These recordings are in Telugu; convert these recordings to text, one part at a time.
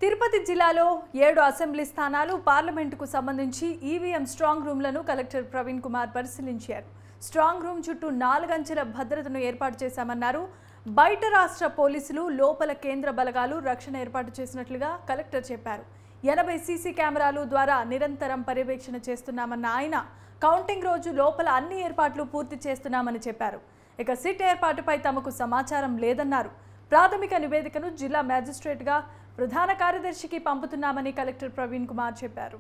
తిరుపతి జిల్లాలో 7 అసెంబ్లీ స్థానాలు పార్లమెంటుకు సంబంధించి ఈవీఎం స్ట్రాంగ్ రూమ్లను కలెక్టర్ ప్రవీణ్ కుమార్ పరిశీలించారు. స్ట్రాంగ్ రూమ్ చుట్టూ 4 అంచెల భద్రతను ఏర్పాటు చేశామన్నారు. బయట రాష్ట్ర పోలీసులు, లోపల కేంద్ర బలగాలు రక్షణ ఏర్పాటు చేసినట్లుగా కలెక్టర్ చెప్పారు. 80 సీసీ కెమెరాలు ద్వారా నిరంతరం పర్యవేక్షణ చేస్తున్నామన్న ఆయన కౌంటింగ్ రోజు లోపల అన్ని ఏర్పాట్లు పూర్తి చేస్తున్నామని చెప్పారు. ఇక సిట్ ఏర్పాటుపై తమకు సమాచారం లేదన్నారు. ప్రాథమిక నివేదికను జిల్లా మ్యాజిస్ట్రేట్గా ప్రధాన కార్యదర్శికి పంపుతున్నామని కలెక్టర్ ప్రవీణ్ కుమార్ చెప్పారు.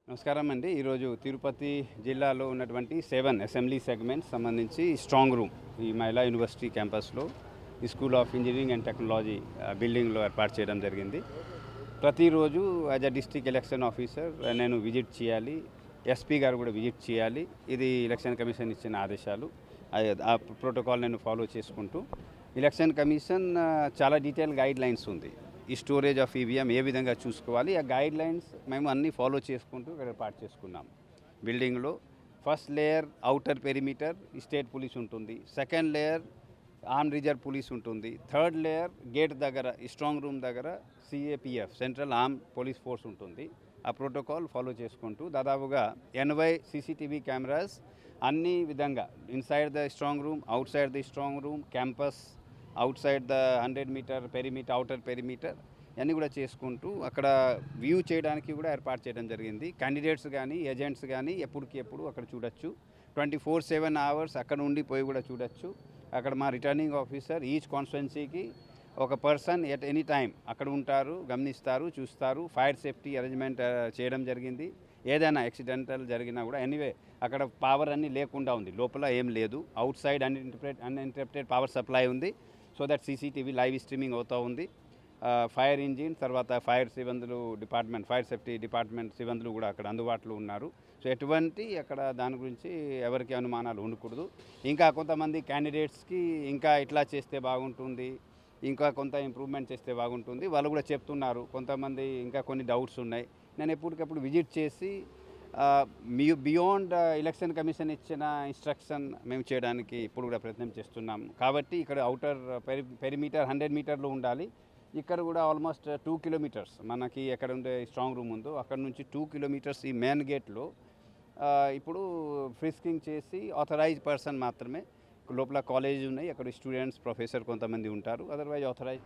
నమస్కారం అండి. ఈరోజు తిరుపతి జిల్లాలో ఉన్నటువంటి 7 అసెంబ్లీ సెగ్మెంట్స్ సంబంధించి స్ట్రాంగ్ రూమ్ ఈ మహిళా యూనివర్సిటీ క్యాంపస్లో ఈ school of engineering and technology బిల్డింగ్లో ఏర్పాటు చేయడం జరిగింది. ప్రతిరోజు as a district election officer నేను విజిట్ చేయాలి, ఎస్పీ గారు కూడా విజిట్ చేయాలి. ఇది ఎలక్షన్ కమిషన్ ఇచ్చిన ఆదేశాలు. ఆ ప్రోటోకాల్ నేను ఫాలో చేసుకుంటూ ఎలక్షన్ కమిషన్ చాలా డీటెయిల్ గైడ్ లైన్స్ ఉంది. ఈ స్టోరేజ్ ఆఫ్ ఈవీఎం ఏ విధంగా చూసుకోవాలి, ఆ గైడ్ లైన్స్ మేము అన్నీ ఫాలో చేసుకుంటూ ఇక్కడ ఏర్పాటు చేసుకున్నాం. బిల్డింగ్లో first layer outer perimeter state police ఉంటుంది, second layer arm reserve police ఉంటుంది, థర్డ్ లేయర్ గేట్ దగ్గర స్ట్రాంగ్ రూమ్ దగ్గర CAPF central arm police force ఉంటుంది. ఆ ప్రోటోకాల్ ఫాలో చేసుకుంటూ దాదాపుగా 80 సీసీటీవీ కెమెరాస్ అన్ని విధంగా inside the strong room, outside the strong room, campus, outside the 100 metre perimeter, outer perimeter అన్నీ కూడా చేసుకుంటూ అక్కడ వ్యూ చేయడానికి కూడా ఏర్పాటు చేయడం జరిగింది. క్యాండిడేట్స్ కానీ ఏజెంట్స్ కానీ ఎప్పటికెప్పుడు అక్కడ చూడొచ్చు. 24/7 అవర్స్ అక్కడ ఉండిపోయి కూడా చూడొచ్చు. అక్కడ మా రిటర్నింగ్ ఆఫీసర్ ఈచ్ కాన్స్టిట్యున్సీకి ఒక పర్సన్ ఎట్ ఎనీ టైం అక్కడ ఉంటారు, గమనిస్తారు, చూస్తారు. ఫైర్ సేఫ్టీ అరేంజ్మెంట్ చేయడం జరిగింది. ఏదైనా యాక్సిడెంటల్ జరిగినా కూడా ఎనీవే అక్కడ పవర్ అన్నీ లేకుండా ఉంది, లోపల ఏం లేదు. Outside uninterrupted power supply ఉంది. So that CCTV live streaming అవుతూ ఉంది. ఫైర్ ఇంజిన్ తర్వాత ఫైర్ సిబ్బందులు డిపార్ట్మెంట్, ఫైర్ సేఫ్టీ డిపార్ట్మెంట్ సిబ్బందులు కూడా అక్కడ అందుబాటులో ఉన్నారు. సో ఎటువంటి అక్కడ దాని గురించి ఎవరికి అనుమానాలు ఉండకూడదు. ఇంకా కొంతమంది క్యాండిడేట్స్కి ఇంకా ఇట్లా చేస్తే బాగుంటుంది, ఇంకా కొంత ఇంప్రూవ్మెంట్ చేస్తే బాగుంటుంది వాళ్ళు కూడా చెప్తున్నారు. కొంతమంది ఇంకా కొన్ని డౌట్స్ ఉన్నాయి. నేను ఎప్పటికప్పుడు విజిట్ చేసి బియాండ్ ఎలక్షన్ కమిషన్ ఇచ్చిన ఇన్స్ట్రక్షన్ మేము చేయడానికి ఇప్పుడు కూడా ప్రయత్నం చేస్తున్నాం. కాబట్టి ఇక్కడ అవుటర్ పెరిమీటర్ 100 మీటర్లు ఉండాలి. ఇక్కడ కూడా ఆల్మోస్ట్ 2 కిలోమీటర్స్ మనకి ఎక్కడ ఉండే స్ట్రాంగ్ రూమ్ ఉందో అక్కడ నుంచి 2 కిలోమీటర్స్ ఈ మెయిన్ గేట్లో ఇప్పుడు ఫ్రిస్కింగ్ చేసి ఆథరైజ్ పర్సన్ మాత్రమే లోపల కాలేజ్ ఉన్నాయి, అక్కడ స్టూడెంట్స్, ప్రొఫెసర్ కొంతమంది ఉంటారు. Otherwise authorise